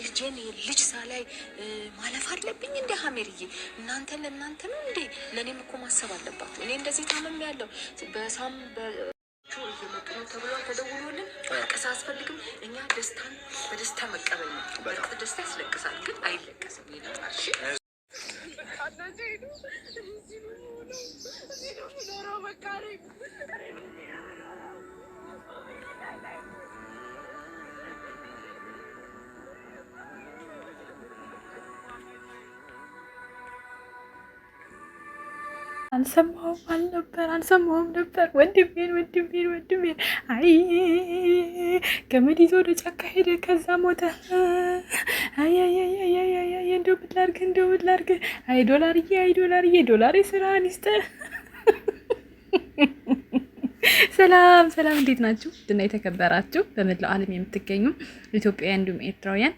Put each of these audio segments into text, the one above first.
የልጄን ልጅ ሳላይ ማለፍ አለብኝ እንደ ሀሜርዬ? እናንተ ለእናንተ ነው እንዴ? ለእኔም እኮ ማሰብ አለባችሁ። እኔ እንደዚህ ታመም ያለው በሳም እየመጡ ነው ተብሎ ተደውሎልን ማልቀስ አያስፈልግም። እኛ ደስታን በደስታ መቀበል ነው። በእርግጥ ደስታ ያስለቅሳል፣ ግን አይለቀስም። ይለጣል። እሺ አልሰማሁም ነበር። ወንድሜን አይ ገመድ ይዞ ወደ ጫካ ሄደ፣ ከዛ ሞተ። እንደው ምን ላድርግ? አይ ዶላርዬ ዶላሬ ስራህን ይስጥህ። ሰላም፣ እንዴት ናችሁ? ድና የተከበራችሁ በመላው ዓለም የምትገኙ ኢትዮጵያውያን እንዲሁም ኤርትራውያን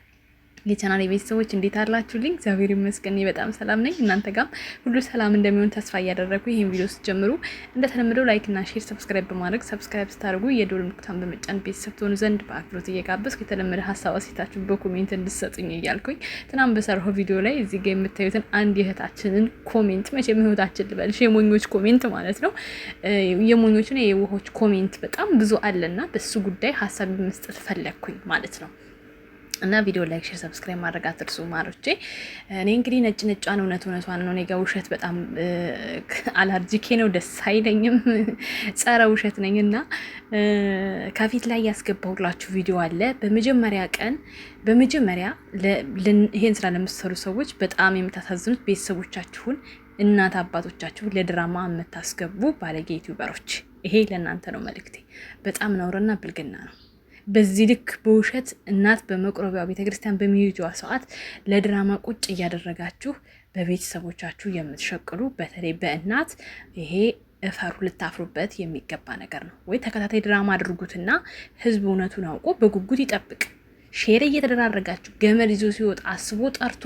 የቻናል ቤተሰቦች እንዴት አላችሁልኝ? እግዚአብሔር ይመስገን በጣም ሰላም ነኝ። እናንተ ጋርም ሁሉ ሰላም እንደሚሆን ተስፋ እያደረኩ ይሄን ቪዲዮ ስትጀምሩ እንደተለመደው ላይክ እና ሼር፣ ሰብስክራይብ በማድረግ ሰብስክራይብ ስታደርጉ የደወል ምልክቱን በመጫን ቤተሰብ ትሆኑ ዘንድ በአክብሮት እየጋበዝኩ የተለመደ ሀሳብ አስተያየታችሁን በኮሜንት እንድትሰጡኝ እያልኩኝ ትናንት በሰራው ቪዲዮ ላይ እዚህ ጋር የምታዩትን አንድ የእህታችንን ኮሜንት መቼም እህታችን ልበልሽ የሞኞች ኮሜንት ማለት ነው። የሞኞችና የውሆች ኮሜንት በጣም ብዙ አለና በሱ ጉዳይ ሀሳብ መስጠት ፈለግኩኝ ማለት ነው። እና ቪዲዮ ላይክ ሼር ሰብስክራይብ ማድረግ አትርሱ ማሮቼ። እኔ እንግዲህ ነጯን እውነቷን ነው። እኔ ጋር ውሸት በጣም አላርጂኬ ነው፣ ደስ አይለኝም፣ ጸረ ውሸት ነኝ። እና ከፊት ላይ ያስገባሁላችሁ ቪዲዮ አለ። በመጀመሪያ ይሄን ስራ ለምትሰሩ ሰዎች በጣም የምታሳዝኑት ቤተሰቦቻችሁን፣ እናት አባቶቻችሁን ለድራማ የምታስገቡ ባለጌ ዩቲዩበሮች፣ ይሄ ለእናንተ ነው መልእክቴ። በጣም ነውርና ብልግና ነው። በዚህ ልክ በውሸት እናት በመቁረቢያው ቤተክርስቲያን በሚሄጇ ሰዓት ለድራማ ቁጭ እያደረጋችሁ በቤተሰቦቻችሁ የምትሸቅሉ በተለይ በእናት ይሄ እፈሩ፣ ልታፍሩበት የሚገባ ነገር ነው። ወይ ተከታታይ ድራማ አድርጉትና ህዝብ እውነቱን አውቆ በጉጉት ይጠብቅ። ሼር እየተደራረጋችሁ ገመድ ይዞ ሲወጣ አስቦ ጠርቶ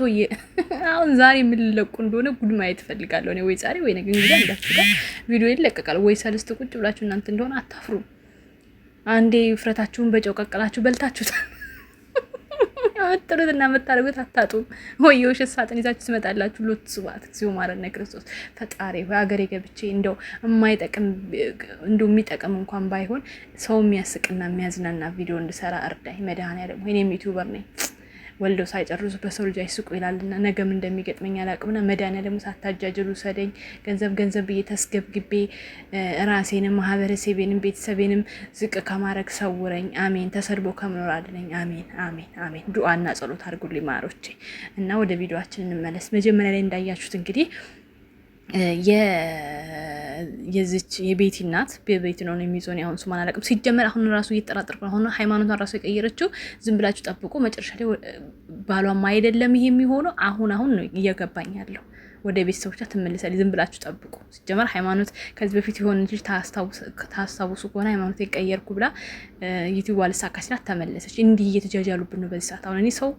አሁን ዛሬ የምንለቁ እንደሆነ ጉድ ማየት እፈልጋለሁ እኔ። ወይ ዛሬ ወይ ነገ እንግዲህ አንዳችሁ ጋር ቪዲዮ ይለቀቃል። ወይ ሰልስት ቁጭ ብላችሁ እናንተ እንደሆነ አታፍሩ። አንዴ ፍረታችሁን በጨው ቀቅላችሁ በልታችሁታል። አጥሩትና መታረጉት አታጡም ወይ? የውሸት ሳጥን ይዛችሁ ትመጣላችሁ። ሎት ስባት ሲው ማረነ ክርስቶስ ፈጣሪ ወይ ሀገሬ ገብቼ እንደው የማይጠቅም እንደው የሚጠቅም እንኳን ባይሆን ሰው የሚያስቅና የሚያዝናና ቪዲዮ እንድሰራ እርዳኝ መድኃኒዓለም። እኔም ዩቲዩበር ነኝ። ወልደው ሳይጨርሱ በሰው ልጅ አይስቁ ይላልና ነገም እንደሚገጥመኝ አላቅምና መድኃኒዓለም ሳታጃጅሉ ሰደኝ። ገንዘብ ብዬ ተስገብግቤ ራሴንም ማህበረሰቤንም ቤተሰቤንም ዝቅ ከማድረግ ሰውረኝ። አሜን። ተሰድቦ ከመኖር አድነኝ። አሜን። ዱዓና ጸሎት አድርጉልኝ ማሮቼ። እና ወደ ቪዲዮአችን እንመለስ። መጀመሪያ ላይ እንዳያችሁት እንግዲህ የዚች የቤቲ እናት በቤት ነው የሚዞን። አሁን ሱማን አላውቅም ሲጀመር። አሁን ራሱ እየተጠራጠርኩ ነው። አሁን ሃይማኖቷን ራሱ የቀየረችው ዝም ብላችሁ ጠብቁ። መጨረሻ ላይ ባሏም አይደለም ይሄ የሚሆነው። አሁን ነው እየገባኝ ያለው። ወደ ቤተሰቦቿ ትመለሳለች። ዝም ብላችሁ ጠብቁ። ሲጀመር ሃይማኖት ከዚህ በፊት የሆነ ልጅ ታስታውሱ ከሆነ ሃይማኖት የቀየርኩ ብላ ዩቲዩብ አልሳካ ሲላት ተመለሰች። እንዲህ እየተጃጃሉብን ነው በዚህ ሰዓት። አሁን እኔ ሰው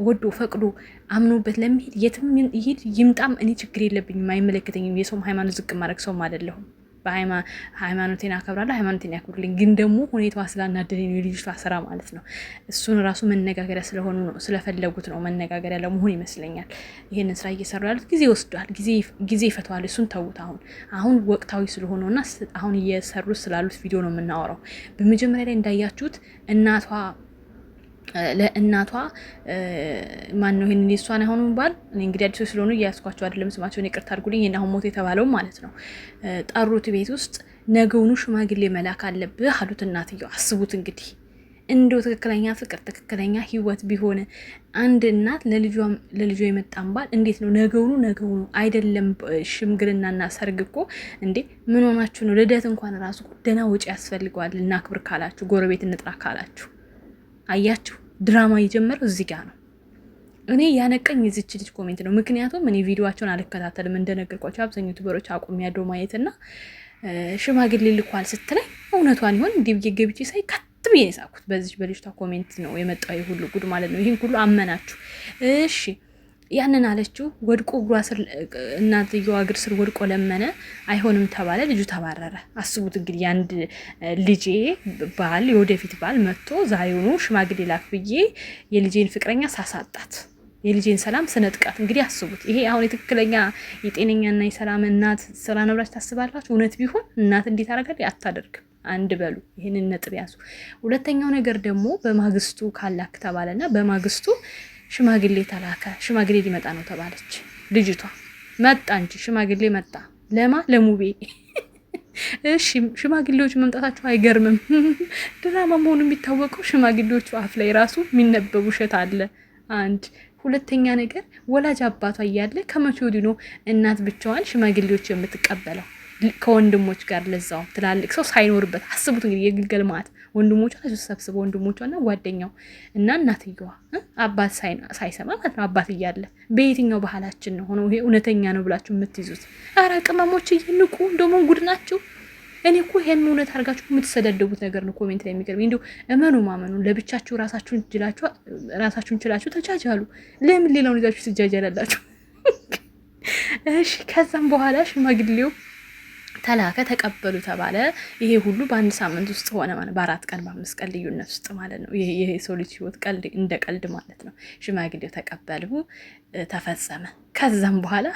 ወዶ ፈቅዶ አምኖበት ለሚሄድ የትም ይሄድ ይምጣም እኔ ችግር የለብኝም፣ አይመለከተኝም። የሰውም ሃይማኖት ዝቅ ማድረግ ሰውም አይደለሁም። በሃይማኖቴን አከብራለሁ፣ ሃይማኖቴን ያክብሩልኝ። ግን ደግሞ ሁኔታዋ ስላናደደኝ ነው የልጅቷ ስራ ማለት ነው። እሱን ራሱ መነጋገሪያ ስለሆኑ ነው ስለፈለጉት ነው መነጋገሪያ ለመሆን ይመስለኛል ይሄንን ስራ እየሰሩ ያሉት። ጊዜ ወስዷል፣ ጊዜ ይፈተዋል። እሱን ተውት። አሁን ወቅታዊ ስለሆነውና አሁን እየሰሩ ስላሉት ቪዲዮ ነው የምናወራው። በመጀመሪያ ላይ እንዳያችሁት ለእናቷ ማን ነው ይሄን እሷን አሁን ባል እኔ እንግዲህ አዲስ ስለሆኑ እያስኳቸው አይደለም ስማቸውን ይቅርታ አድርጉልኝ። እና አሁን ሞት የተባለው ማለት ነው ጠሩት ቤት ውስጥ ነገውኑ ሽማግሌ መላክ አለብህ አሉት እናትየው። አስቡት እንግዲህ እንደው ትክክለኛ ፍቅር ትክክለኛ ህይወት ቢሆን አንድ እናት ለልጇ የመጣን ባል እንዴት ነው ነገውኑ አይደለም ሽምግልናና ሰርግ እኮ እንዴ ምን ሆናችሁ ነው? ልደት እንኳን ራሱ ደህና ወጪ ያስፈልገዋል። እናክብር ካላችሁ ጎረቤት እንጥራ ካላችሁ አያችሁ ድራማ የጀመረው እዚህ ጋር ነው። እኔ ያነቀኝ የዚች ልጅ ኮሜንት ነው። ምክንያቱም እኔ ቪዲዮአቸውን አልከታተልም እንደነገርኳቸው አብዛኛው ዩቲዩበሮች አቁሚያለሁ ማየትና ሽማግሌ ልኳል ስትለኝ እውነቷን ይሆን እንዲህ ብዬ ገብቼ ሳይ ከት ብዬ ነው የሳኩት። በዚህ በልጅቷ ኮሜንት ነው የመጣው ሁሉ ጉድ ማለት ነው። ይሄን ሁሉ አመናችሁ። እሺ ያንን አለችው። ወድቆ እግሯ ስር እናትየዋ እግር ስር ወድቆ ለመነ። አይሆንም ተባለ። ልጁ ተባረረ። አስቡት እንግዲህ የአንድ ልጄ ባል የወደፊት ባል መጥቶ ዛሬውኑ ሽማግሌ ላክ ብዬ የልጄን ፍቅረኛ ሳሳጣት የልጄን ሰላም ስነጥቃት። እንግዲህ አስቡት። ይሄ አሁን የትክክለኛ የጤነኛና የሰላም እናት ስራ ነው ብላችሁ ታስባላችሁ? እውነት ቢሆን እናት እንዴት አደረጋለች? አታደርግም። አንድ በሉ፣ ይህንን ነጥብ ያዙ። ሁለተኛው ነገር ደግሞ በማግስቱ ካላክ ተባለና በማግስቱ ሽማግሌ ተላከ። ሽማግሌ ሊመጣ ነው ተባለች። ልጅቷ መጣ እንጂ ሽማግሌ መጣ። ለማ ለሙቤ እሺ፣ ሽማግሌዎች መምጣታቸው አይገርምም። ድራማ መሆኑ የሚታወቀው ሽማግሌዎቹ አፍ ላይ ራሱ የሚነበብ ውሸት አለ። አንድ ሁለተኛ ነገር ወላጅ አባቷ እያለ ከመቼ ወዲህ ነው እናት ብቻዋን ሽማግሌዎች የምትቀበለው? ከወንድሞች ጋር ለዛው ትላልቅ ሰው ሳይኖርበት። አስቡት እንግዲህ የግልገል ማት ወንድሞቿ ተሰብስበው ወንድሞቿና ጓደኛው እና እናትየዋ አባት ሳይሰማ ማለት ነው። አባት እያለ በየትኛው ባህላችን ነው ሆኖ ይሄ እውነተኛ ነው ብላችሁ የምትይዙት? ኧረ ቅመሞች እየንቁ እንደሞ ጉድ ናችሁ። እኔ እኮ ይሄን እውነት አድርጋችሁ የምትሰደደቡት ነገር ነው ኮሜንት ላይ የሚገርም። እንዲሁ እመኑ ማመኑ ለብቻችሁ ራሳችሁን ችላችሁ ተጃጃሉ። ለምን ሌላውን ይዛችሁ ትጃጃላላችሁ? እሺ ከዛም በኋላ ሽማግሌው ተላከ፣ ተቀበሉ ተባለ። ይሄ ሁሉ በአንድ ሳምንት ውስጥ ሆነ ማለት በ4 ቀን በ5 ቀን ልዩነት ውስጥ ማለት ነው። ይሄ የሰው ልጅ ህይወት ቀልድ እንደ ቀልድ ማለት ነው። ሽማግሌው ተቀበሉ፣ ተፈጸመ። ከዛም በኋላ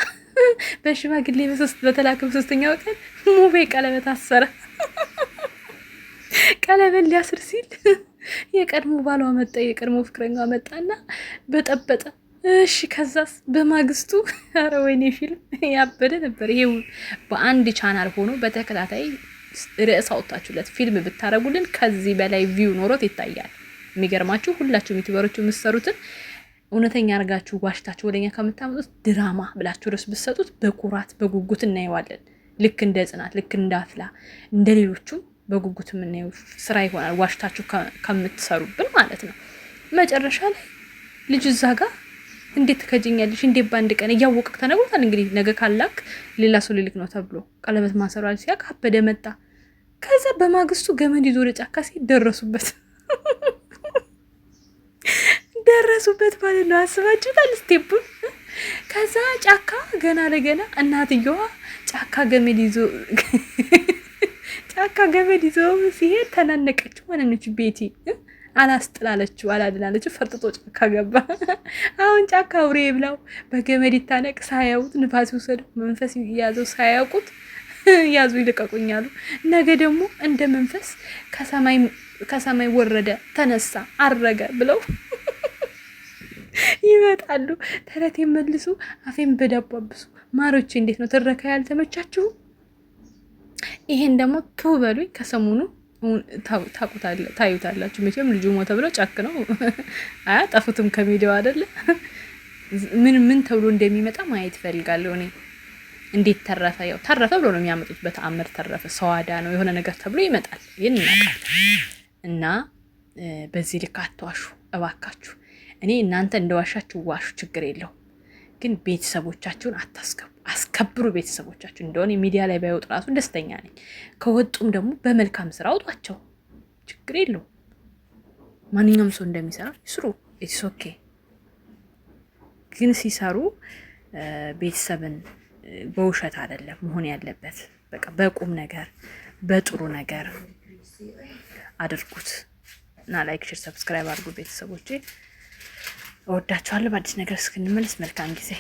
በሽማግሌ በተላከ በ3ኛው ቀን ሙቤ ቀለበት አሰረ። ቀለበት ሊያስር ሲል የቀድሞ ባሏ መጣ፣ የቀድሞ ፍቅረኛዋ መጣና በጠበጠ። እሺ ከዛስ በማግስቱ ኧረ ወይኔ ፊልም ያበደ ነበር። ይሄው በአንድ ቻናል ሆኖ በተከታታይ ርዕስ አውጥታችሁለት ፊልም ብታረጉልን ከዚህ በላይ ቪው ኖሮት ይታያል። የሚገርማችሁ ሁላችሁም ዩቲዩበሮች የምትሰሩትን እውነተኛ አርጋችሁ ዋሽታችሁ ወደኛ ከምታመጡት ድራማ ብላችሁ ርዕስ ብትሰጡት በኩራት በጉጉት እናየዋለን። ልክ እንደ ጽናት፣ ልክ እንደ አፍላ፣ እንደ ሌሎቹም በጉጉት የምናየው ስራ ይሆናል። ዋሽታችሁ ከምትሰሩብን ማለት ነው። መጨረሻ ላይ ልጅ እዛ ጋር እንዴት ትከጀኛለሽ? እንዴት በአንድ ቀን እያወቅክ ተነግሮታል። እንግዲህ ነገ ካላክ ሌላ ሰው ሊልክ ነው ተብሎ ቀለበት ማሰሯል ሲያቅ አበደ መጣ። ከዛ በማግስቱ ገመድ ይዞ ወደ ጫካ ሲሄድ ደረሱበት ማለት ነው። አስባችሁታል ስቴፑን? ከዛ ጫካ ገና ለገና እናትየዋ ጫካ ገመድ ይዞ ሲሄድ ተናነቀችው ማለት ነች። ቤቲ አላስጥላለችው፣ አላድላለችው። ፈርጥጦ ጫካ ገባ። አሁን ጫካ አውሬ ብላው በገመድ ይታነቅ ሳያውት ንፋስ ይውሰደው መንፈስ ያዘው ሳያውቁት ያዙ ይልቀቁኛሉ። ነገ ደግሞ እንደ መንፈስ ከሰማይ ወረደ፣ ተነሳ፣ አረገ ብለው ይመጣሉ። ተረት የመልሱ አፌን በዳቦ አብሱ። ማሮቼ እንዴት ነው ትረካ ያልተመቻችሁ? ይሄን ደግሞ ተውበሉኝ። ከሰሞኑ ታዩታላችሁ። መቼም ልጁ ሞተ ብለው ጫክ ነው አያጠፉትም ከሚዲያው አይደለ? ምን ተብሎ እንደሚመጣ ማየት ፈልጋለሁ እኔ። እንዴት ተረፈ? ያው ተረፈ ብሎ ነው የሚያመጡት። በተአምር ተረፈ፣ ሰዋዳ ነው የሆነ ነገር ተብሎ ይመጣል። ይሄን እናውቃለን። እና በዚህ ልክ አትዋሹ እባካችሁ። እኔ እናንተ እንደዋሻችሁ ዋሹ፣ ችግር የለው። ግን ቤተሰቦቻችሁን አስከብሩ። ቤተሰቦቻችሁ እንደሆነ ሚዲያ ላይ ባይወጡ ራሱ ደስተኛ ነኝ። ከወጡም ደግሞ በመልካም ስራ አውጧቸው፣ ችግር የለው። ማንኛውም ሰው እንደሚሰራ ይስሩ፣ ኢትስ ኦኬ። ግን ሲሰሩ ቤተሰብን በውሸት አይደለም መሆን ያለበት። በቃ በቁም ነገር በጥሩ ነገር አድርጉት እና ላይክ፣ ሼር፣ ሰብስክራይብ አድርጉ ቤተሰቦቼ። እወዳችኋለሁ። በአዲስ ነገር እስክንመለስ መልካም ጊዜ